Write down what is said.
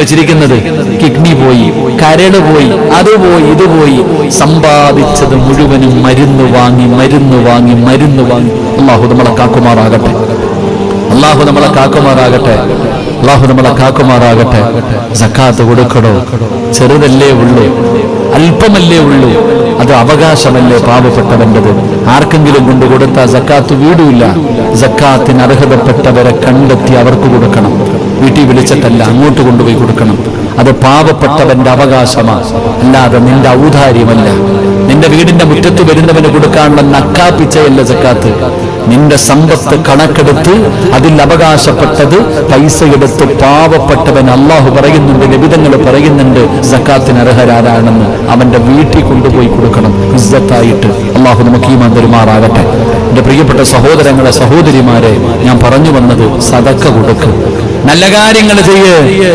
വെച്ചിരിക്കുന്നത് കിഡ്നി പോയി, കരട് പോയി, അത് പോയി, ഇത് പോയി, സമ്പാദിച്ചത് മുഴുവനും മരുന്ന് വാങ്ങി മരുന്ന് വാങ്ങി മരുന്ന് വാങ്ങി. അല്ലാഹു നമ്മളെ കാക്കുമാറാകട്ടെ, അല്ലാഹു നമ്മളെ കാക്കുമാറാകട്ടെ, അല്ലാഹു നമ്മളെ കാക്കുമാറാകട്ടെ. സക്കാത്ത് കൊടുക്കണോ? ചെറുതല്ലേ ഉള്ളൂ, അല്പമല്ലേ ഉള്ളൂ, അത് അവകാശമല്ലേ പാവപ്പെട്ടവൻ്റെത്. ആർക്കെങ്കിലും കൊണ്ട് കൊടുത്താൽ സക്കാത്ത് വീടില്ല. സക്കാത്തിന് അർഹതപ്പെട്ടവരെ കണ്ടെത്തി അവർക്ക് കൊടുക്കണം. വീട്ടിൽ വിളിച്ചിട്ടല്ല, അങ്ങോട്ട് കൊണ്ടുപോയി കൊടുക്കണം. അത് പാവപ്പെട്ടവന്റെ അവകാശമാണ്, അല്ലാതെ നിന്റെ ഔദാര്യമല്ല. നിന്റെ വീടിന്റെ മുറ്റത്ത് വരുന്നവന് കൊടുക്കാനുള്ള നക്കാപ്പിച്ചയല്ല സക്കാത്ത്. നിന്റെ സമ്പത്ത് കണക്കെടുത്ത് അതിൽ അവകാശപ്പെട്ടത് പൈസ എടുത്ത് പാവപ്പെട്ടവൻ, അള്ളാഹു പറയുന്നുണ്ട്, നബിതങ്ങൾ പറയുന്നുണ്ട്, സക്കാത്തിന് അർഹരാരാണെന്ന് അവന്റെ വീട്ടിൽ കൊണ്ടുപോയി കൊടുക്കണം ഇസ്സത്തായിട്ട്. അള്ളാഹു നമുക്ക് ഈമാൻ തരുമാറാകട്ടെ. എന്റെ പ്രിയപ്പെട്ട സഹോദരങ്ങളെ, സഹോദരിമാരെ, ഞാൻ പറഞ്ഞു വന്നത് സദക്ക കൊടുക്ക്, നല്ല കാര്യങ്ങൾ ചെയ്യ്.